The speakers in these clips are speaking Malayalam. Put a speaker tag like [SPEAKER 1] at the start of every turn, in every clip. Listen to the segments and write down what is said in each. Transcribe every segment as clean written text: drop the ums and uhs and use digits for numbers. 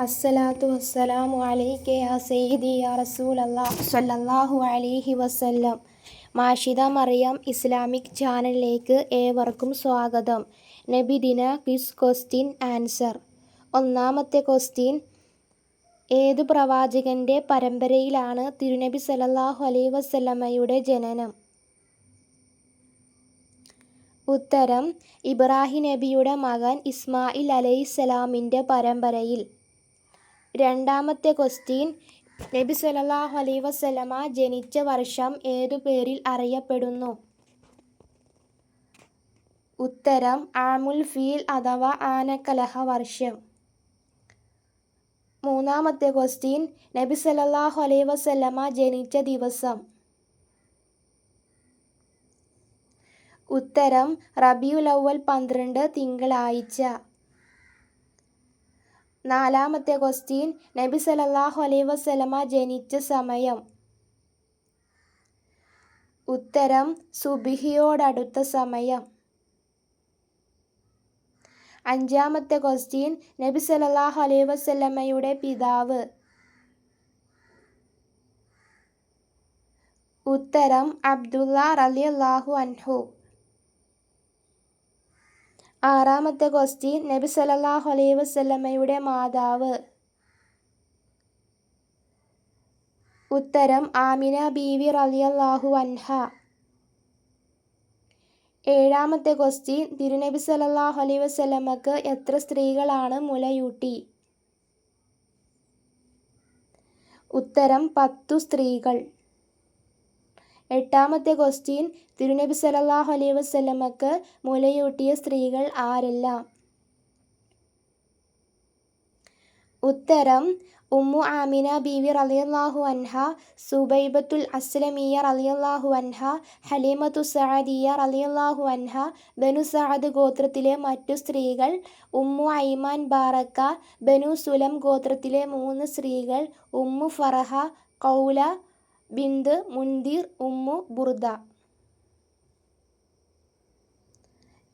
[SPEAKER 1] അസ്സലാത്തു വസ്സലാമു അലൈക യാ സയ്യിദി യാ റസൂലല്ലാഹ് സ്വല്ലല്ലാഹു അലൈഹി വസല്ലം. മാഷിദ മറിയം ഇസ്ലാമിക് ചാനലിലേക്ക് ഏവർക്കും സ്വാഗതം. നബിദിന ക്വിസ് ക്വസ്റ്റ്യൻ ആൻസർ. ഒന്നാമത്തെ ക്വസ്റ്റ്യൻ, ഏതു പ്രവാചകന്റെ പരമ്പരയിലാണ് തിരുനബി സല്ലല്ലാഹു അലൈഹി വസല്ലമയുടെ ജനനം? ഉത്തരം, ഇബ്രാഹിം നബിയുടെ മകൻ ഇസ്മായിൽ അലൈഹിസ്സലാമിൻ്റെ പരമ്പരയിൽ. രണ്ടാമത്തെ ക്വസ്റ്റ്യൻ, നബി സല്ലല്ലാഹു അലൈഹി വസല്ലമ ജനിച്ച വർഷം ഏതു പേരിൽ അറിയപ്പെടുന്നു? ഉത്തരം, ആമുൽ ഫീൽ അഥവാ ആനക്കലഹ വർഷം. മൂന്നാമത്തെ ക്വസ്റ്റ്യൻ, നബി സല്ലല്ലാഹു അലൈഹി വസല്ലമ ജനിച്ച ദിവസം? ഉത്തരം, റബീഉൽ അവ്വൽ 12 തിങ്കളാഴ്ച. നാലാമത്തെ ക്വസ്റ്റ്യൻ, നബി സല്ലല്ലാഹു അലൈഹി വസല്ലമ ജനിച്ച സമയം? ഉത്തരം, സുബ്ഹിയോടടുത്ത സമയം. അഞ്ചാമത്തെ ക്വസ്റ്റ്യൻ, നബി സല്ലല്ലാഹു അലൈഹി വസല്ലമയുടെ പിതാവ്? ഉത്തരം, അബ്ദുള്ള റളിയല്ലാഹു അൻഹു. ആറാമത്തെ ക്വസ്റ്റ്യൻ, നബി സല്ലല്ലാഹു അലൈഹി വസല്ലമയുടെ മാതാവ്? ഉത്തരം, ആമിന ബീവി റളിയല്ലാഹു അൻഹ. ഏഴാമത്തെ ക്വസ്റ്റ്യൻ, തിരുനബി സല്ലല്ലാഹു അലൈഹി വസല്ലമക്ക് എത്ര സ്ത്രീകളാണ് മുലയൂട്ടി? ഉത്തരം, 10 സ്ത്രീകൾ. എട്ടാമത്തെ ക്വസ്റ്റ്യൻ, തിരുനബി സല്ലല്ലാഹു അലൈഹി വസല്ലമക്ക് മുലയൂട്ടിയ സ്ത്രീകൾ ആരെല്ലാം? ഉത്തരം, ഉമ്മു ആമിന ബീവി റളിയല്ലാഹു അൻഹ, സുബൈബത്തുൽ അസ്ലമിയ റളിയല്ലാഹു അൻഹ, ഹലീമത്തു സഅദിയ റളിയല്ലാഹു അൻഹ. ബനു സഅദ് ഗോത്രത്തിലെ മറ്റു സ്ത്രീകൾ: ഉമ്മു ഐമാൻ ബാറക്ക. ബനു സുലം ഗോത്രത്തിലെ 3 സ്ത്രീകൾ: ഉമ്മു ഫറഹ, ഖൗല ബിന്ത് മുൻദിർ, ഉമ്മു ബുർദ.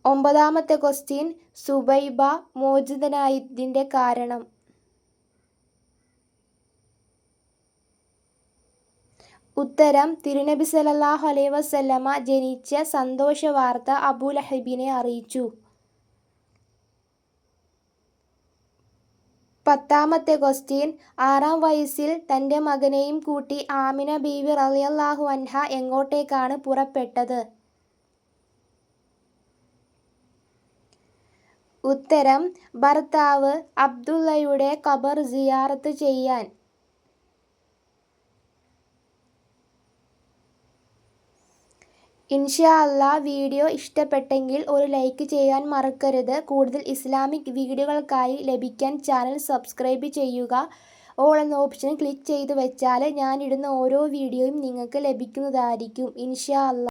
[SPEAKER 1] ഒമ്പതാമത്തെ ക്വസ്റ്റ്യൻ, സുബൈബ മോചിതനായതിൻ്റെ കാരണം? ഉത്തരം, തിരുനബി സല്ലല്ലാഹു അലൈഹി വസല്ലമ ജനിച്ച സന്തോഷ വാർത്ത അബൂലഹബിനെ അറിയിച്ചു. പത്താമത്തെ ക്വസ്റ്റ്യൻ, 6-ാം വയസ്സിൽ തൻ്റെ മകനെയും കൂട്ടി ആമിന ബീവി റളിയല്ലാഹു അൻഹ എങ്ങോട്ടേക്കാണ് പുറപ്പെട്ടത്? ഉത്തരം, ഭർത്താവ് അബ്ദുള്ളയുടെ ഖബർ സിയാറത്ത് ചെയ്യാൻ. ഇൻഷാ അല്ലാഹ് വീഡിയോ ഇഷ്ടപ്പെട്ടെങ്കിൽ ഒരു ലൈക്ക് ചെയ്യാൻ മറക്കരുത്. കൂടുതൽ ഇസ്ലാമിക് വീഡിയോകൾക്കായി ലഭിക്കാൻ ചാനൽ സബ്സ്ക്രൈബ് ചെയ്യുക. ഓൾ എന്ന ഓപ്ഷൻ ക്ലിക്ക് ചെയ്ത് വെച്ചാൽ ഞാനിടുന്ന ഓരോ വീഡിയോയും നിങ്ങൾക്ക് ലഭിക്കുന്നതായിരിക്കും. ഇൻഷാ അല്ലാഹ്.